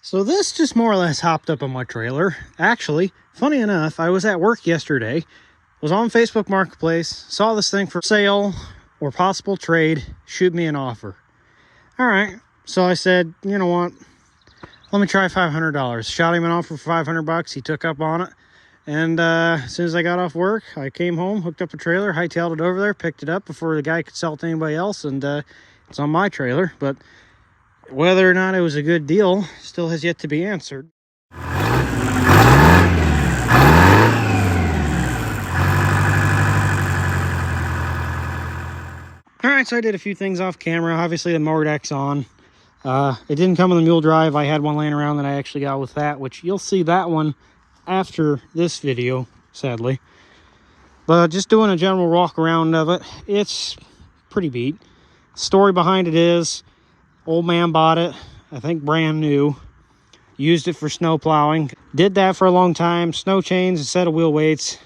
So this just more or less hopped up on my trailer. Actually, funny enough, I was at work yesterday, was on Facebook Marketplace, saw this thing for sale or possible trade, shoot me an offer. All right, so I said, you know what, let me try $500. Shot him an offer for 500 bucks. He took up on it. And as soon as I got off work, I came home, hooked up a trailer, hightailed it over there, picked it up before the guy could sell it to anybody else, and it's on my trailer. But whether or not it was a good deal still has yet to be answered. All right, so I did a few things off camera. Obviously, the mower deck's on. It didn't come with a mule drive. I had one laying around that I actually got with that, which you'll see that one after this video, sadly. But just doing a general walk around of it, it's pretty beat. Story behind it is, old man bought it, I think brand new. Used it for snow plowing. Did that for a long time. Snow chains, a set of wheel weights.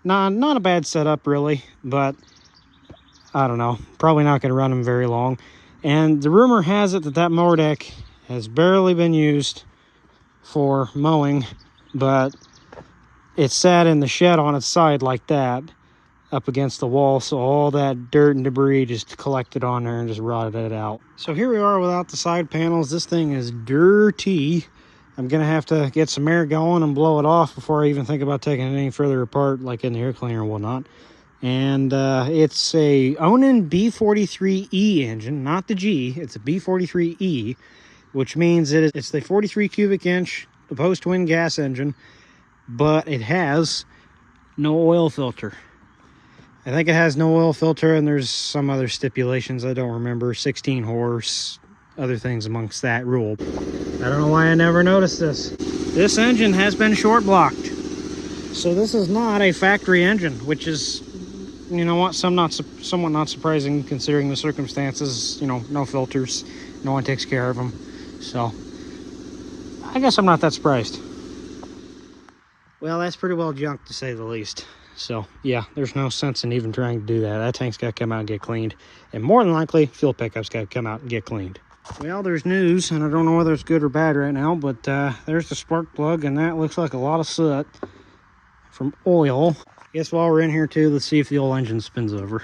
Not a bad setup really, but I don't know. Probably not going to run them very long. And the rumor has it that that mower deck has barely been used for mowing, but it sat in the shed on its side like that, up against the wall, so all that dirt and debris just collected on there and just rotted it out. So here we are without the side panels. This thing is dirty. I'm gonna have to get some air going and blow it off before I even think about taking it any further apart, like in the air cleaner and whatnot. And it's a Onan B43E engine, not the G. It's a B43E, which means it's the 43 cubic inch opposed twin gas engine, but it has no oil filter. I think it has no oil filter, and there's some other stipulations I don't remember. 16 horse, other things amongst that rule. I don't know why I never noticed this. This engine has been short blocked. So this is not a factory engine, which is, you know what, somewhat not surprising considering the circumstances. You know, no filters, no one takes care of them. So I guess I'm not that surprised. Well, that's pretty well junk to say the least. So yeah, there's no sense in even trying to do that. That tank's got to come out and get cleaned. And more than likely, fuel pickup's got to come out and get cleaned. Well, there's news, and I don't know whether it's good or bad right now, but there's the spark plug, and that looks like a lot of soot from oil. Guess while we're in here too, let's see if the old engine spins over.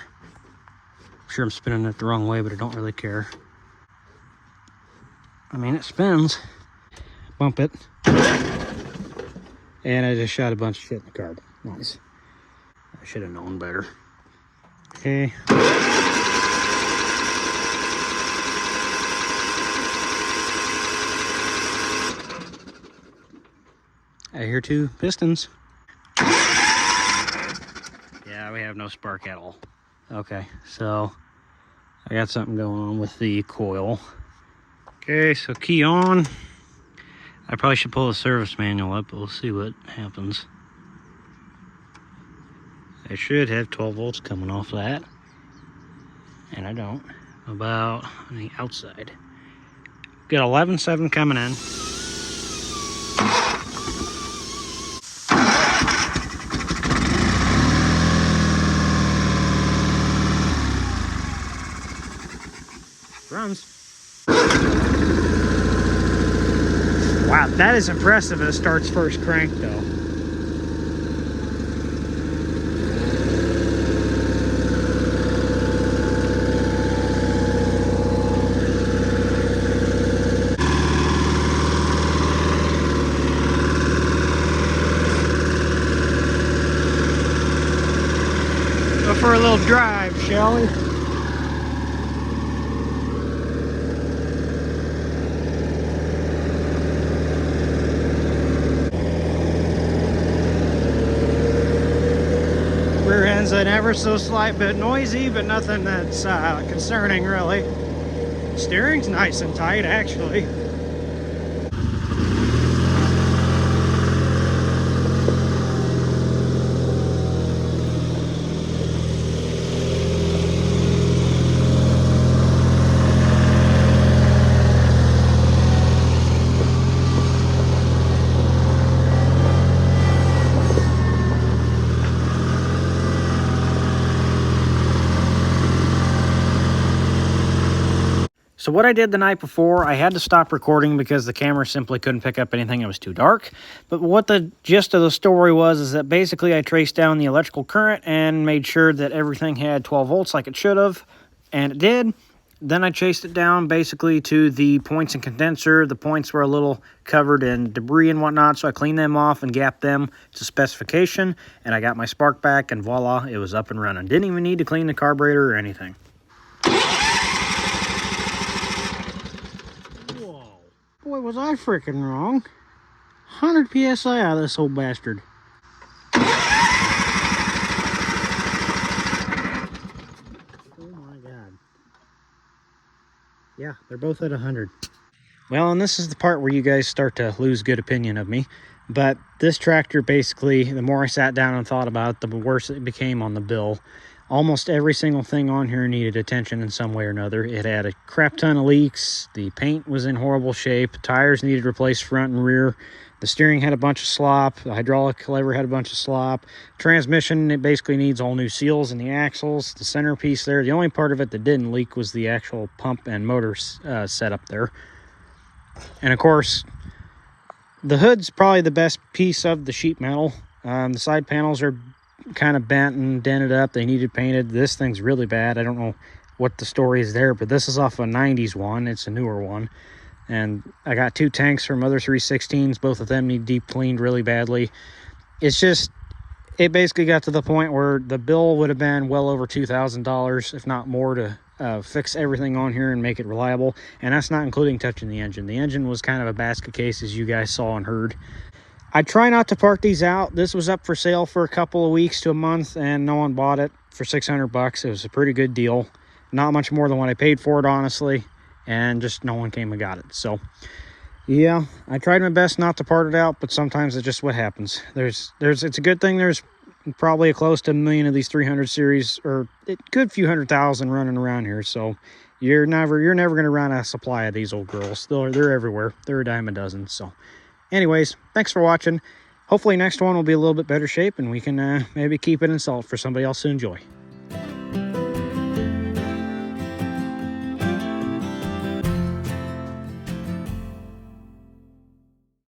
I'm sure I'm spinning it the wrong way, but I don't really care. I mean, it spins. Bump it. And I just shot a bunch of shit in the carb. Nice. I should have known better. Okay. I hear two pistons. Yeah, we have no spark at all. Okay, so I got something going on with the coil. Okay, so key on. I probably should pull the service manual up, but we'll see what happens. I should have 12 volts coming off that, and I don't. About on the outside. Got 11.7 coming in. Runs. Wow, that is impressive. It starts first crank though. Go for a little drive, shall we? Rear end's an ever so slight bit noisy, but nothing that's concerning really. Steering's nice and tight actually. So what I did the night before, I had to stop recording because the camera simply couldn't pick up anything. It was too dark. But what the gist of the story was is that basically I traced down the electrical current and made sure that everything had 12 volts like it should have, and it did. Then I chased it down basically to the points and condenser. The points were a little covered in debris and whatnot, so I cleaned them off and gapped them to specification, and I got my spark back, and voila, it was up and running. Didn't even need to clean the carburetor or anything. Whoa. Boy, was I freaking wrong. 100 PSI out of this old bastard. Yeah, they're both at 100. Well, and this is the part where you guys start to lose good opinion of me. But this tractor, basically, the more I sat down and thought about it, the worse it became on the bill. Almost every single thing on here needed attention in some way or another. It had a crap ton of leaks. The paint was in horrible shape. Tires needed replaced front and rear. The steering had a bunch of slop. The hydraulic lever had a bunch of slop. Transmission, it basically needs all new seals in the axles. The centerpiece there, the only part of it that didn't leak was the actual pump and motor setup there. And of course, the hood's probably the best piece of the sheet metal. The side panels are kind of bent and dented up. They needed painted. This thing's really bad. I don't know what the story is there, but this is off a 90s one. It's a newer one. And I got 2 tanks from other 316s. Both of them need deep cleaned really badly. It's just, it basically got to the point where the bill would have been well over $2,000, if not more, to fix everything on here and make it reliable. And that's not including touching the engine. The engine was kind of a basket case, as you guys saw and heard. I try not to park these out. This was up for sale for a couple of weeks to a month, and no one bought it for 600 bucks. It was a pretty good deal. Not much more than what I paid for it, honestly. And just no one came and got it. So yeah, I tried my best not to part it out, but sometimes it's just what happens. It's a good thing there's probably close to 1 million of these 300 series, or a good few 100,000 running around here. So you're never going to run out of supply of these old girls. They're everywhere. They're a dime a dozen. So anyways, thanks for watching. Hopefully next one will be a little bit better shape, and we can maybe keep it and sell it for somebody else to enjoy.